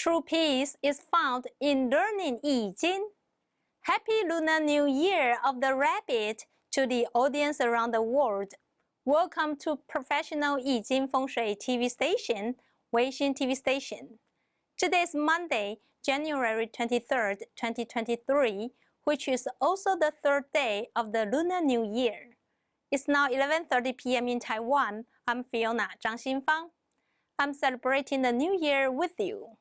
True peace is found in learning 易经. Happy Lunar New Year of the Rabbit to the audience around the world. Welcome to professional 易经风水 TV station, Weixin TV station. Today is Monday, January 23rd, 2023, which is also the third day of the Lunar New Year. It's now 11:30 p.m. in Taiwan. I'm Fiona Zhang Xinfang. I'm celebrating the New Year with you.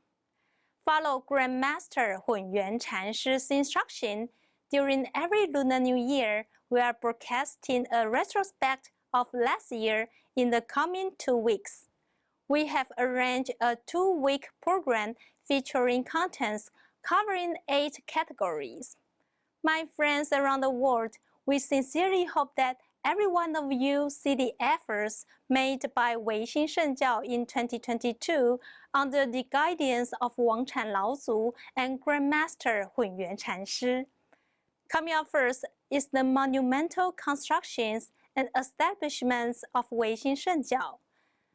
Follow Grandmaster 混元禅师's instruction. During every Lunar New Year, we are broadcasting a retrospect of last year in the coming 2 weeks. We have arranged a 2-week program featuring contents covering 8 categories. My friends around the world, we sincerely hope that every one of you see the efforts made by Weixin Shengjiao in 2022 under the guidance of Wangchan Laozu and Grandmaster 混元禅师. Coming up first is the monumental constructions and establishments of Weixin Shengjiao.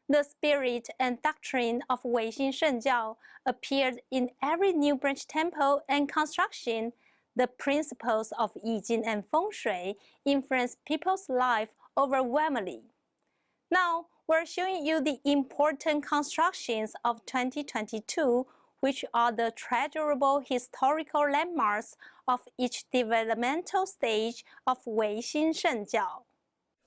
The spirit and doctrine of Weixin Shengjiao appeared in every new branch temple and construction. The principles of 易经 and 风水influence people's life overwhelmingly. Now, we're showing you the important constructions of 2022, which are the treasurable historical landmarks of each developmental stage of Weixin Shengjiao.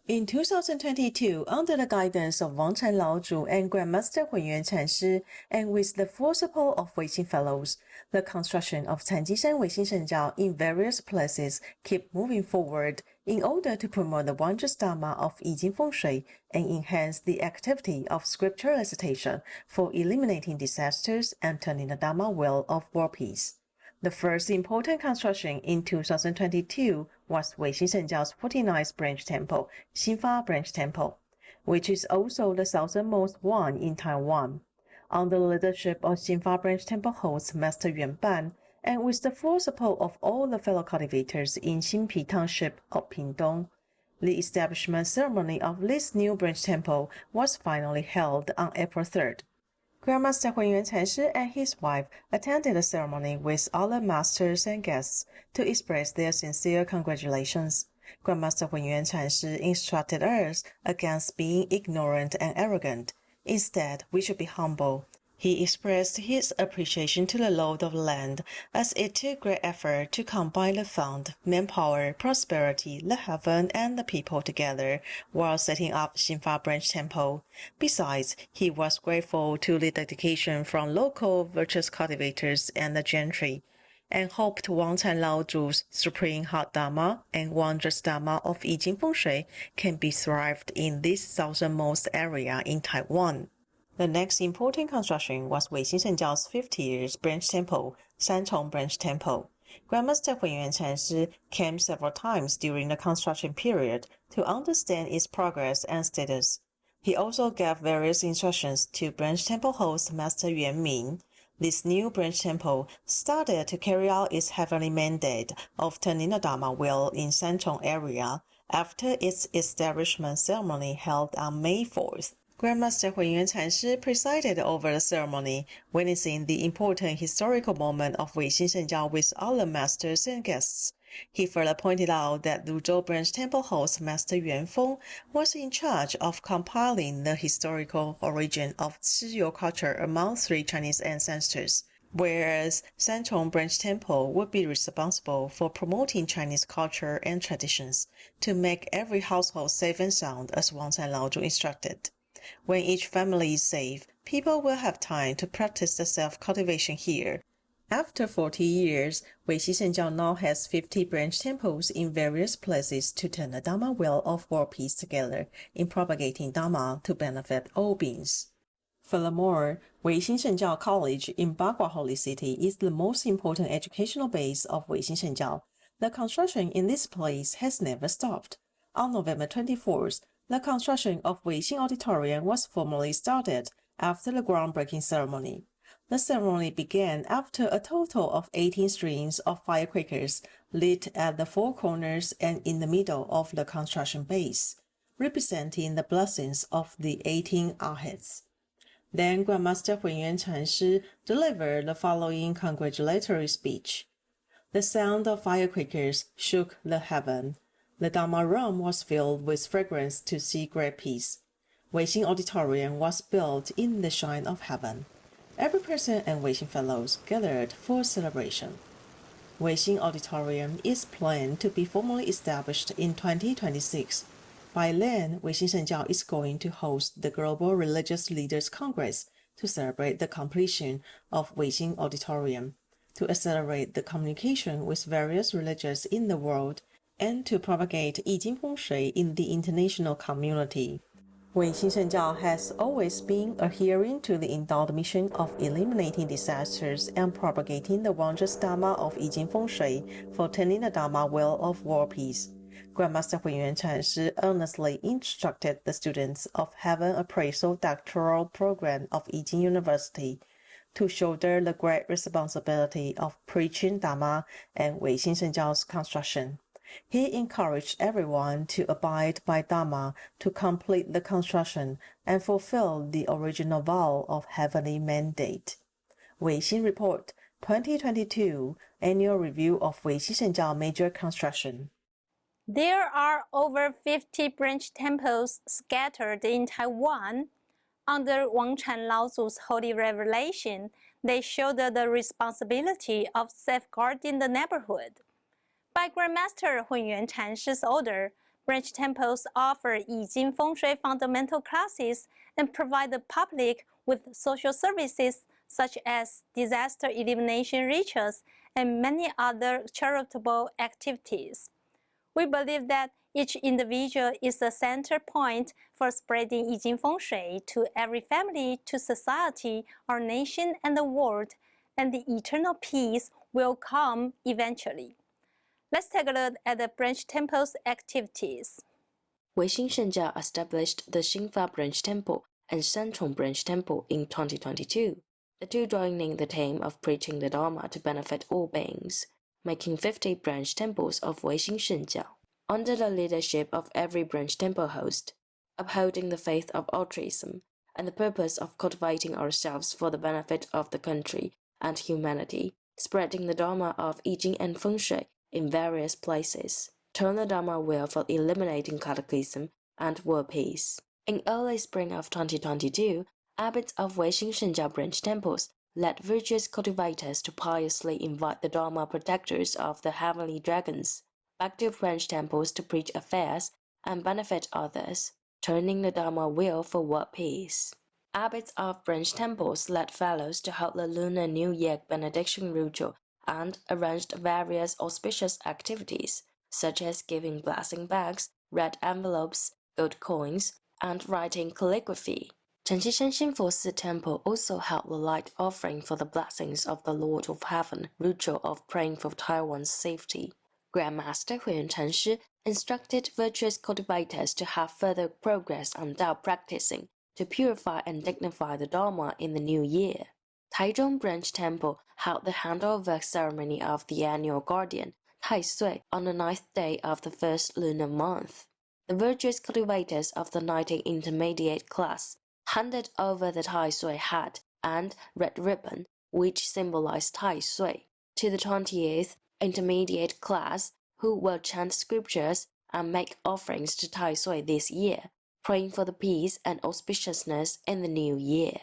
In 2022, under the guidance of Wangchan Laozu and Grandmaster 混元禅师, and with the full support of Weixin Fellows, the construction of Canjishan Weixin Shengjiao in various places keep moving forward in order to promote the wondrous Dharma of 易经风水 and enhance the activity of scripture recitation for eliminating disasters and turning the Dharma wheel of world peace. The first important construction in 2022 was Weixin Shengjiao's 49th branch temple, Xinfa Branch Temple, which is also the southernmost one in Taiwan. Under the leadership of Xinfa Branch Temple host Master Yuan Ban, and with the full support of all the fellow cultivators in Xinpi Township of Pingdong, the establishment ceremony of this new branch temple was finally held on April 3rd. Grandmaster 混元禅师 and his wife attended the ceremony with other masters and guests to express their sincere congratulations. Grandmaster 混元禅师 instructed us against being ignorant and arrogant. Instead, we should be humble. He expressed his appreciation to the Lord of the land, as it took great effort to combine the fund, manpower, prosperity, the heaven, and the people together while setting up Xinfa Branch Temple. Besides, he was grateful to the dedication from local virtuous cultivators and the gentry, and hoped Wangchan Laozu's supreme heart Dharma and wondrous Dharma of 易经风水 can be thrived in this southernmost area in Taiwan. The next important construction was Weixin Shengjiao's 50th branch temple, Sanchong Branch Temple. Grandmaster 混元禅师 came several times during the construction period to understand its progress and status. He also gave various instructions to branch temple host Master Yuan Ming. This new branch temple started to carry out its heavenly mandate of turning the Dharma wheel in Sanchong area after its establishment ceremony held on May 4th. Grandmaster 混元禅师 presided over the ceremony, witnessing the important historical moment of Weixin Shengjiao with other masters and guests. He further pointed out that Luzhou Branch Temple host Master Yuan Feng was in charge of compiling the historical origin of Zhiyou culture among 3 Chinese ancestors, whereas Sanchong Branch Temple would be responsible for promoting Chinese culture and traditions to make every household safe and sound, as Wangchan Laozu instructed. When each family is safe, people will have time to practice the self-cultivation here. After 40 years, Weixin Shengjiao now has 50 branch temples in various places to turn the Dharma wheel of world peace together in propagating Dharma to benefit all beings. Furthermore, Weixin Shengjiao College in Bagua Holy City is the most important educational base of Weixin Shengjiao. The construction in this place has never stopped. On November 24th, the construction of Weixin Auditorium was formally started after the groundbreaking ceremony. The ceremony began after a total of 18 strings of firecrackers lit at the 4 corners and in the middle of the construction base, representing the blessings of the 18 arhats. Then Grandmaster Hunyuan Chanshi delivered the following congratulatory speech. The sound of firecrackers shook the heaven. The Dharma room was filled with fragrance to see great peace. Weixin Auditorium was built in the shine of heaven. Every person and Weixin fellows gathered for celebration. Weixin Auditorium is planned to be formally established in 2026. By then, Weixin Shengjiao is going to host the Global Religious Leaders Congress to celebrate the completion of Weixin Auditorium, to accelerate the communication with various religions in the world, and to propagate 易经风水 in the international community. Weixin Shengjiao has always been adhering to the endowed mission of eliminating disasters and propagating the wondrous Dharma of 易经风水for turning the Dharma wheel of world peace. Grandmaster Hunyuan Chanshi earnestly instructed the students of Heaven Appraisal Doctoral Program of Yijing University to shoulder the great responsibility of preaching Dharma and Weixin Shengjiao's construction. He encouraged everyone to abide by Dharma to complete the construction and fulfill the original vow of heavenly mandate. Weixin Report 2022 Annual Review of Weixin Shengjiao Major Construction. There are over 50 branch temples scattered in Taiwan. Under Wang Chan Laozu's holy revelation, they shoulder the responsibility of safeguarding the neighborhood. By Grandmaster Hunyuan Chanshi's order, branch temples offer Yijing Feng Shui fundamental classes and provide the public with social services such as disaster elimination rituals and many other charitable activities. We believe that each individual is a center point for spreading Yijing Feng Shui to every family, to society, our nation, and the world, and the eternal peace will come eventually. Let's take a look at the branch temple's activities. Weixin Shengjiao established the Xinfa Branch Temple and Sanchong Branch Temple in 2022, the two joining the theme of preaching the Dharma to benefit all beings, making 50 branch temples of Weixin Shengjiao, under the leadership of every branch temple host, upholding the faith of altruism and the purpose of cultivating ourselves for the benefit of the country and humanity, spreading the Dharma of Yijing and Feng Shui in various places, turn the Dharma wheel for eliminating cataclysm and world peace. In early spring of 2022, abbots of Weixin Shengjiao branch temples led virtuous cultivators to piously invite the Dharma protectors of the heavenly dragons back to branch temples to preach affairs and benefit others, turning the Dharma wheel for world peace. Abbots of branch temples led fellows to hold the Lunar New Year benediction ritual and arranged various auspicious activities, such as giving blessing bags, red envelopes, gold coins, and writing calligraphy. Chengxishan Xinfu Si Temple also held the light offering for the blessings of the Lord of Heaven, ritual of praying for Taiwan's safety. Grandmaster Hunyuan Chanshi instructed virtuous cultivators to have further progress on Dao practicing to purify and dignify the Dharma in the new year. Taichung Branch Temple held the handover ceremony of the annual guardian, Tai Sui, on the 9th day of the first lunar month. The virtuous cultivators of the 19th intermediate class handed over the Tai Sui hat and red ribbon, which symbolized Tai Sui, to the 20th intermediate class, who will chant scriptures and make offerings to Tai Sui this year, praying for the peace and auspiciousness in the new year.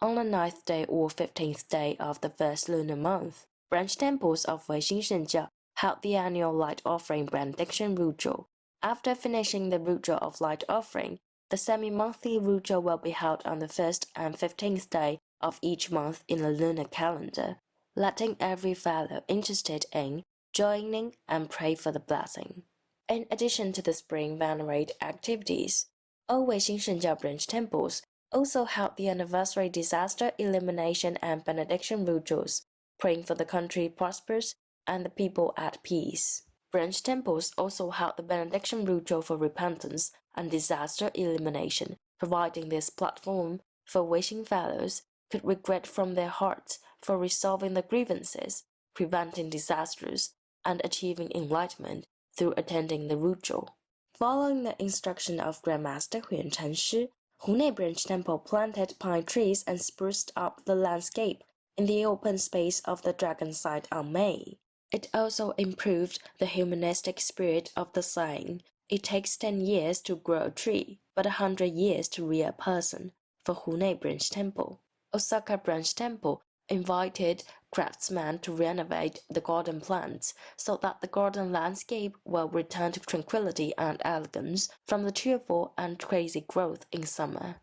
On the 9th day or 15th day of the first lunar month, branch temples of Weixin Shengjiao held the annual light offering benediction ritual. After finishing the ritual of light offering, the semi-monthly ritual will be held on the 1st and 15th day of each month in the lunar calendar, letting every fellow interested in joining and pray for the blessing. In addition to the spring venerate activities, all Weixin Shengjiao branch temples also held the anniversary disaster elimination and benediction rituals, praying for the country prospers and the people at peace. Branch temples also held the benediction ritual for repentance and disaster elimination, providing this platform for Weixin fellows could regret from their hearts for resolving the grievances, preventing disasters, and achieving enlightenment through attending the ritual. Following the instruction of Grandmaster Hunyuan Chanshi, Hunei Branch Temple planted pine trees and spruced up the landscape in the open space of the dragon site on May. It also improved the humanistic spirit of the saying, "It takes 10 years to grow a tree, but 100 years to rear a person," for Hunei Branch Temple. Osaka Branch Temple invited craftsmen to renovate the garden plants so that the garden landscape will return to tranquility and elegance from the cheerful and crazy growth in summer.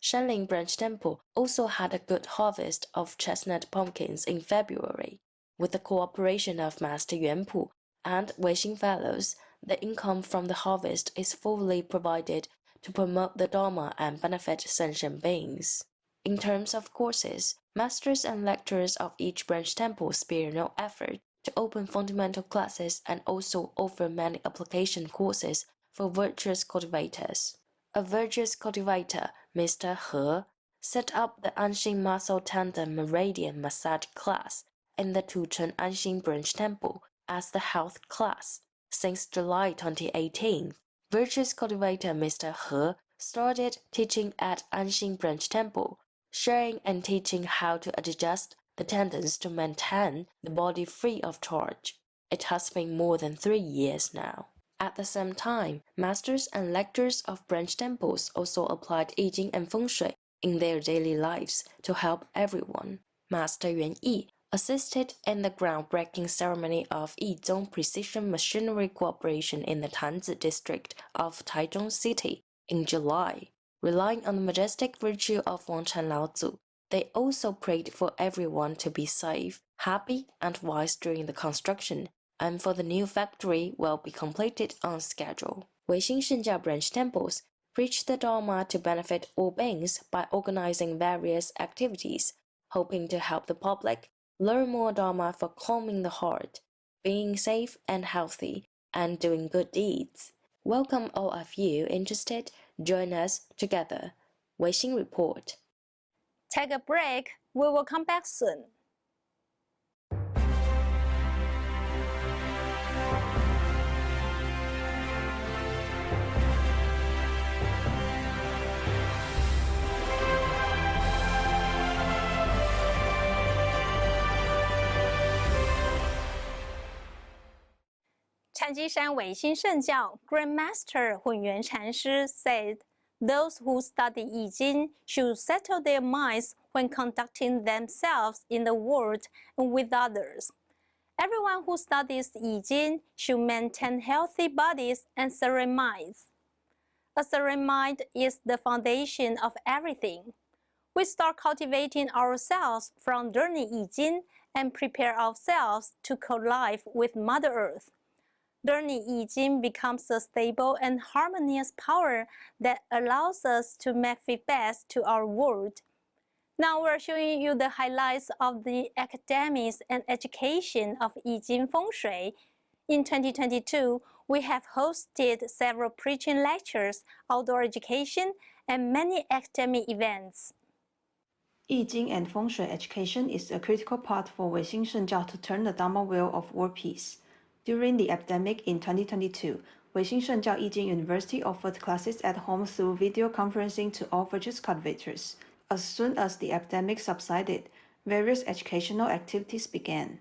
Shanling Branch Temple also had a good harvest of chestnut pumpkins in February. With the cooperation of Master Yuan Pu and Weixin Fellows, the income from the harvest is fully provided to promote the Dharma and benefit sentient beings. In terms of courses, masters and lecturers of each branch temple spare no effort to open fundamental classes and also offer many application courses for virtuous cultivators. A virtuous cultivator, Mr. He, set up the Anxin Muscle Tendon Meridian Massage class in the Tucheng Anxin Branch Temple as the health class. Since July 2018, virtuous cultivator Mr. He started teaching at Anxin Branch Temple, sharing and teaching how to adjust the tendons to maintain the body free of charge. It has been more than 3 years now. At the same time, masters and lectors of branch temples also applied Yi Jing and Feng Shui in their daily lives to help everyone. Master Yuan Yi assisted in the groundbreaking ceremony of Yizhong Precision Machinery Corporation in the Tanzi district of Taichung City in July. Relying on the majestic virtue of Wangchan Laozu, they also prayed for everyone to be safe, happy, and wise during the construction, and for the new factory will be completed on schedule. Weixin Shengjiao branch temples preach the Dharma to benefit all beings by organizing various activities, hoping to help the public learn more Dharma for calming the heart, being safe and healthy, and doing good deeds. Welcome all of you interested. Join us together. Weixin Report. Take a break. We will come back soon. Chanjishan Weixin Shengjiao Grandmaster Hunyuan Chanshi said, "Those who study Yi Jing should settle their minds when conducting themselves in the world and with others. Everyone who studies Yi Jing should maintain healthy bodies and serene minds. A serene mind is the foundation of everything. We start cultivating ourselves from learning Yi Jing and prepare ourselves to co-live with Mother Earth. Learning Yi Jing becomes a stable and harmonious power that allows us to make feedbacks to our world." Now we're showing you the highlights of the academics and education of Yi Jing Feng Shui. In 2022, we have hosted several preaching lectures, outdoor education, and many academic events. Yi Jing and Feng Shui education is a critical part for Weixin Shengjiao to turn the Dharma wheel of world peace. During the epidemic in 2022, Weixin Shengjiao Yi Jing University offered classes at home through video conferencing to all virtuous cultivators. As soon as the epidemic subsided, various educational activities began.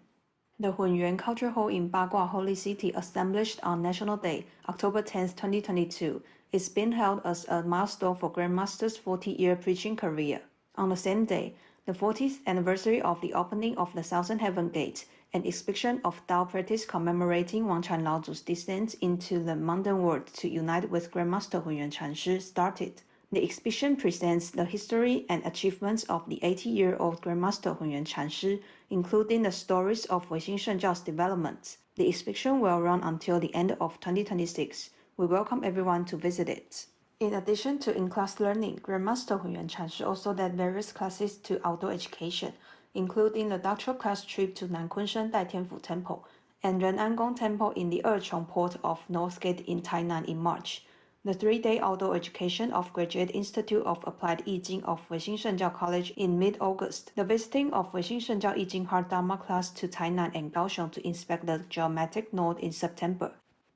The Hunyuan Culture Hall in Bagua Holy City, established on National Day, October 10, 2022, is being held as a milestone for Grandmaster's 40-year preaching career. On the same day, the 40th anniversary of the opening of the Thousand Heaven Gate, an exhibition of Tao practice commemorating Wangchan Laozu's descent into the mundane world to unite with Grandmaster Hunyuan Chanshi, started. The exhibition presents the history and achievements of the 80-year-old Grandmaster Hunyuan Chanshi, including the stories of Weixin Shengjiao's development. The exhibition will run until the end of 2026. We welcome everyone to visit it. In addition to in-class learning, Grandmaster Hunyuan Chanshi also led various classes to outdoor education, including the doctoral class trip to Nankunshan Daitianfu Temple and Ren'an Temple in the Erchong port of North Gate in Tainan in March. The 3-day outdoor education of Graduate Institute of Applied Yi Jing of Weixin Shengjiao College in mid-August, the visiting of Weixin Shengjiao Yi Jing Heart Dharma class to Tainan and Kaohsiung to inspect the geometric node in September,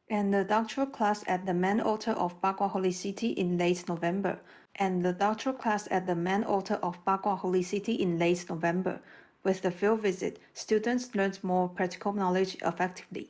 and the doctoral class at the main altar of Bagua Holy City in late November. and the doctoral class at the main altar of Bagua Holy City in late November. With the field visit, students learned more practical knowledge effectively.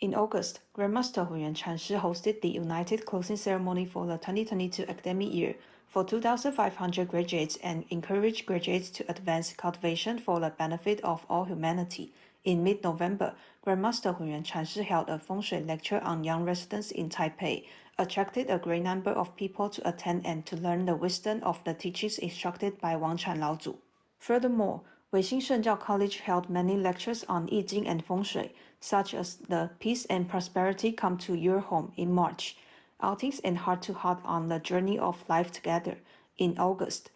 In August, Grandmaster Hunyuan Chanshi hosted the United Closing Ceremony for the 2022 academic year for 2,500 graduates and encouraged graduates to advance cultivation for the benefit of all humanity. In mid-November, Grandmaster Hunyuan Chanshi held a feng shui lecture on young residents in Taipei, attracted a great number of people to attend and to learn the wisdom of the teachings instructed by Wang Chan Laozu. Furthermore, Weixin Shengjiao College held many lectures on Yi Jing and Feng Shui, such as the Peace and Prosperity Come to Your Home in March, outings and heart-to-heart on the journey of life together in August,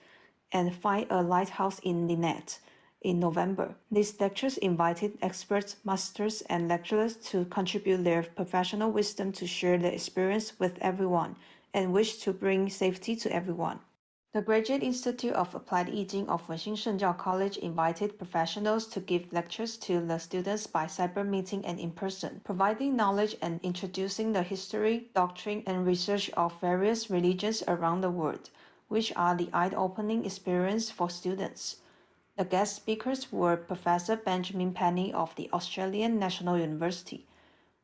and Find a Lighthouse in Lynette in November. These lectures invited experts, masters, and lecturers to contribute their professional wisdom to share their experience with everyone and wish to bring safety to everyone. The Graduate Institute of Applied Yijing of Weixin Shengjiao College invited professionals to give lectures to the students by cyber meeting and in person, providing knowledge and introducing the history, doctrine, and research of various religions around the world, which are the eye-opening experience for students. The guest speakers were Professor Benjamin Penny of the Australian National University,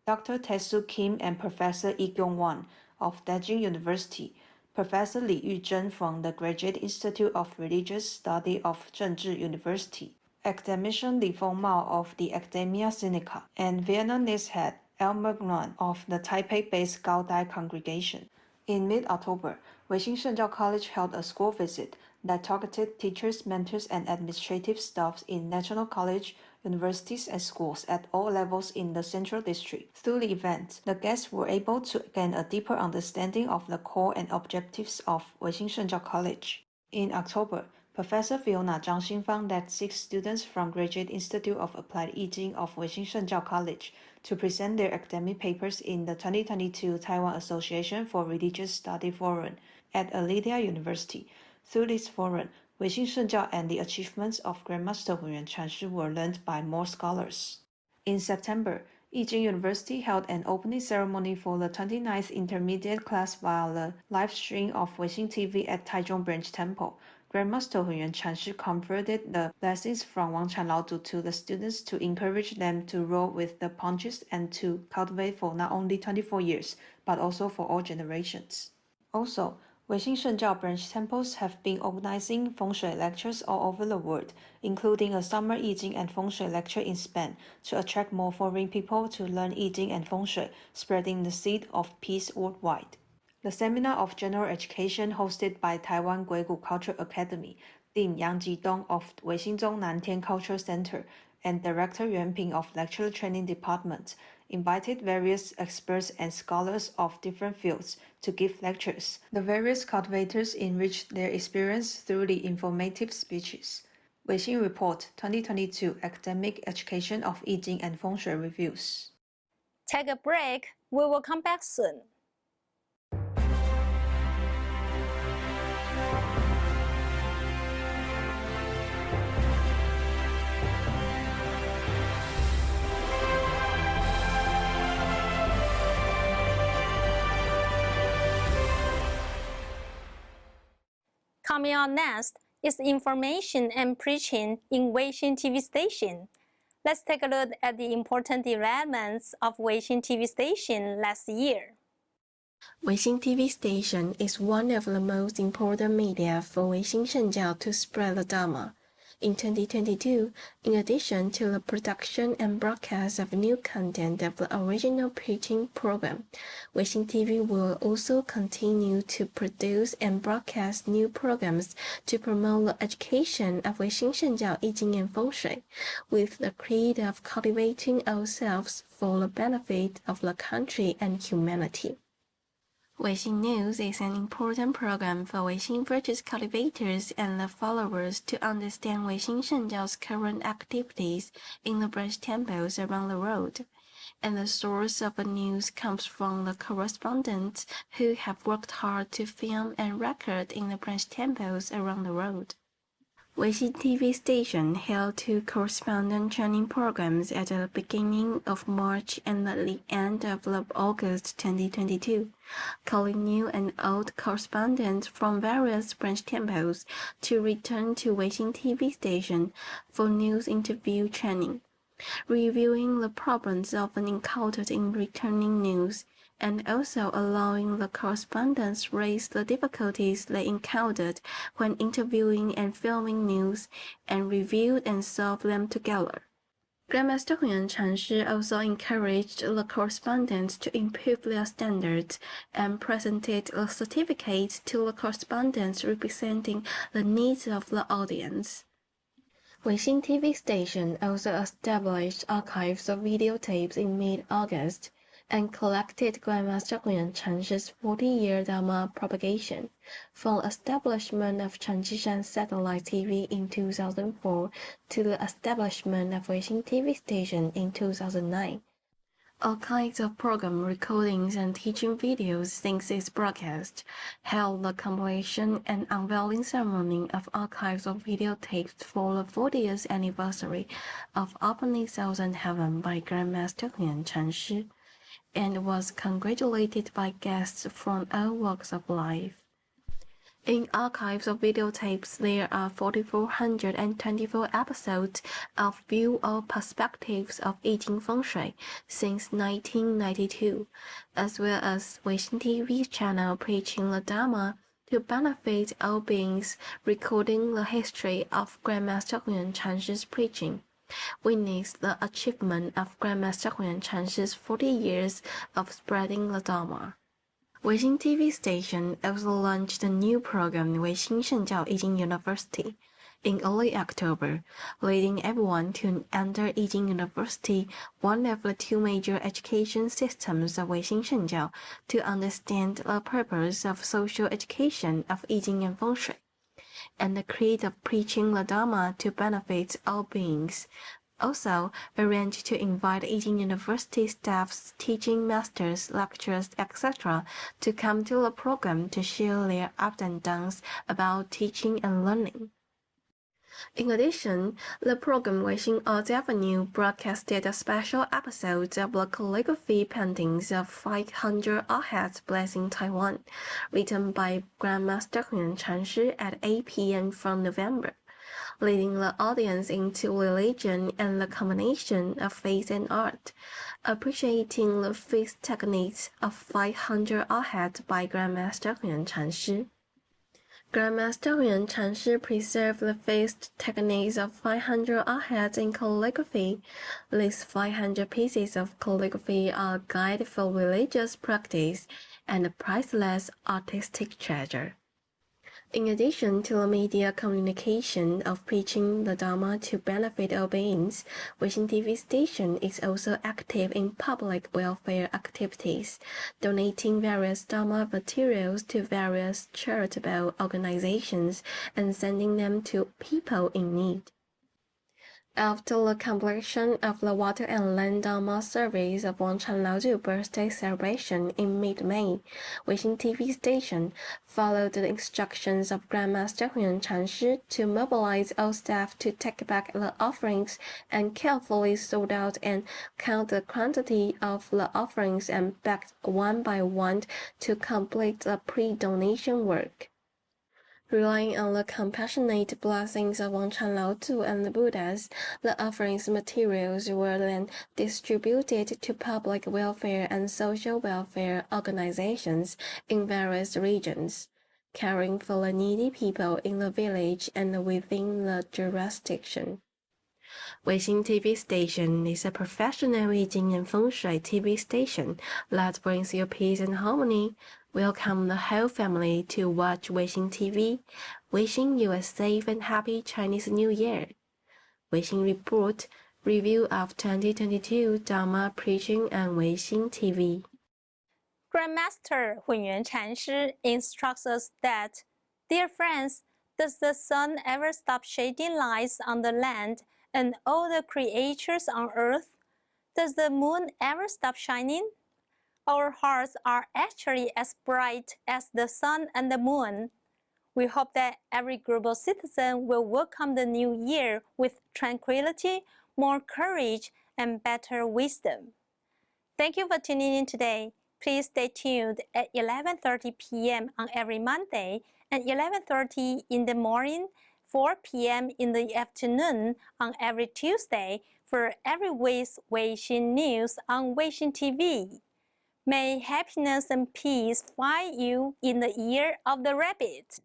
Dr. Taesu Kim and Professor Yi Kyung-won of Dajing University, Professor Li Yuzhen from the Graduate Institute of Religious Study of Zhengzhi University, academician Li Fengmao of the Academia Sinica, and Vietnamese head Elmer Nguyen of the Taipei-based Gao Dai congregation. In mid-October, Weixin Shengjiao College held a school visit that targeted teachers, mentors, and administrative staffs in national college, universities, and schools at all levels in the Central District. Through the event, the guests were able to gain a deeper understanding of the core and objectives of Weixin Shengjiao College. In October, Professor Fiona Zhang Xinfang led 6 students from Graduate Institute of Applied Yijing of Weixin Shengjiao College to present their academic papers in the 2022 Taiwan Association for Religious Study Forum at Aledia University. Through this forum, Weixin Shengjiao and the achievements of Grandmaster Hunyuan Chanshi were learned by more scholars. In September, Yijing University held an opening ceremony for the 29th intermediate class via the live stream of Weixin TV at Taichung Branch Temple. Grandmaster Hunyuan Chanshi conferred the blessings from Wang Chan Laozu to the students to encourage them to roll with the punches and to cultivate for not only 24 years, but also for all generations. Also, Weixin Shengjiao branch temples have been organizing feng shui lectures all over the world, including a summer Yi Jing and feng shui lecture in Spain to attract more foreign people to learn Yi Jing and feng shui, spreading the seed of peace worldwide. The seminar of general education hosted by Taiwan Guigu Cultural Academy, Dean Yang Jidong of Weixinzhong Nantian Cultural Center, and Director Yuan Ping of Lecturer Training Department, invited various experts and scholars of different fields to give lectures. The various cultivators enriched their experience through the informative speeches. Weixin Report 2022 Academic Education of Yi Jing and Feng Shui Reviews. Take a break. We will come back soon. Coming on next is information and preaching in Weixin TV station. Let's take a look at the important developments of Weixin TV station last year. Weixin TV station is one of the most important media for Weixin Shengjiao to spread the Dharma. In 2022, in addition to the production and broadcast of new content of the original preaching program, Weixin TV will also continue to produce and broadcast new programs to promote the education of Weixin Shengjiao Yi Jing and Feng Shui, with the creed of cultivating ourselves for the benefit of the country and humanity. Weixin News is an important program for Weixin virtuous cultivators and the followers to understand Weixin Shengjiao's current activities in the branch temples around the world. And the source of the news comes from the correspondents who have worked hard to film and record in the branch temples around the world. Weixin TV station held 2 correspondent training programs at the beginning of March and at the end of August 2022, calling new and old correspondents from various branch temples to return to Weixin TV station for news interview training, reviewing the problems often encountered in returning news, and also allowing the correspondents raise the difficulties they encountered when interviewing and filming news, and reviewed and solved them together. Grandmaster Hunyuan Chanshi also encouraged the correspondents to improve their standards and presented the certificates to the correspondents representing the needs of the audience. Weixin TV station also established archives of videotapes in mid-August and collected Grandmaster Hunyuan Chanshi's 40-year Dharma propagation, from establishment of Chanshishan Satellite TV in 2004 to the establishment of Weixin TV station in 2009. All kinds of program recordings and teaching videos since its broadcast, held the compilation and unveiling ceremony of archives of videotapes for the 40th anniversary of Opening Thousand Heaven by Grandmaster Hunyuan Chanshi, and was congratulated by guests from all walks of life. In archives of videotapes, there are 4,424 episodes of view or perspectives of Yijing Feng Shui since 1992, as well as Weixin TV channel preaching the Dharma to benefit all beings, recording the history of Grandmaster Hunyuan Chanshi's preaching. Witness the achievement of Grandmaster Hunyuan Chanshi's 40 years of spreading the Dharma. Weixin TV station also launched a new program, Weixin Shengjiao Yijing University, in early October, leading everyone to enter Yijing University, one of the 2 major education systems of Weixin Shengjiao, to understand the purpose of social education of Yijing and Feng Shui, and the creed of preaching the Dharma to benefit all beings. Also, arranged to invite Yijing University staffs, teaching masters, lecturers, etc. to come to the program to share their ups and downs about teaching and learning. In addition, the program Weixin Arts Avenue broadcasted a special episode of the calligraphy paintings of 500 arhats blessing Taiwan, written by Grandmaster Hunyuan Chanshi at 8 p.m. from November, leading the audience into religion and the combination of faith and art, appreciating the faith techniques of 500 arhats by Grandmaster Hunyuan Chanshi. Grandmaster Hunyuan Chanshi preserved the faith techniques of 500 arhats in calligraphy. These 500 pieces of calligraphy are a guide for religious practice and a priceless artistic treasure. In addition to the media communication of preaching the Dharma to benefit all beings, Weixin TV station is also active in public welfare activities, donating various Dharma materials to various charitable organizations and sending them to people in need. After the completion of the Water and Land Dharma service of Wangchan Laozu birthday celebration in mid-May, Weixin TV station followed the instructions of Grandmaster Hunyuan Chanshi to mobilize all staff to take back the offerings and carefully sort out and count the quantity of the offerings and back one by one to complete the pre-donation work. Relying on the compassionate blessings of Wangchan Laozu and the Buddhas, the offerings materials were then distributed to public welfare and social welfare organizations in various regions, caring for the needy people in the village and within the jurisdiction. Weixin TV station is a professional Yijing and Feng Shui TV station that brings you peace and harmony. Welcome the whole family to watch Weixin TV. Wishing you a safe and happy Chinese New Year. Weixin Report, Review of 2022 Dharma Preaching on Weixin TV. Grandmaster Hunyuan Chanshi instructs us that, dear friends, does the sun ever stop shedding lights on the land and all the creatures on earth? Does the moon ever stop shining? Our hearts are actually as bright as the sun and the moon. We hope that every global citizen will welcome the new year with tranquility, more courage, and better wisdom. Thank you for tuning in today. Please stay tuned at 11:30 p.m. on every Monday and 11:30 in the morning, 4 p.m. in the afternoon on every Tuesday for every week's Weixin news on Weixin TV. May happiness and peace find you in the year of the rabbit.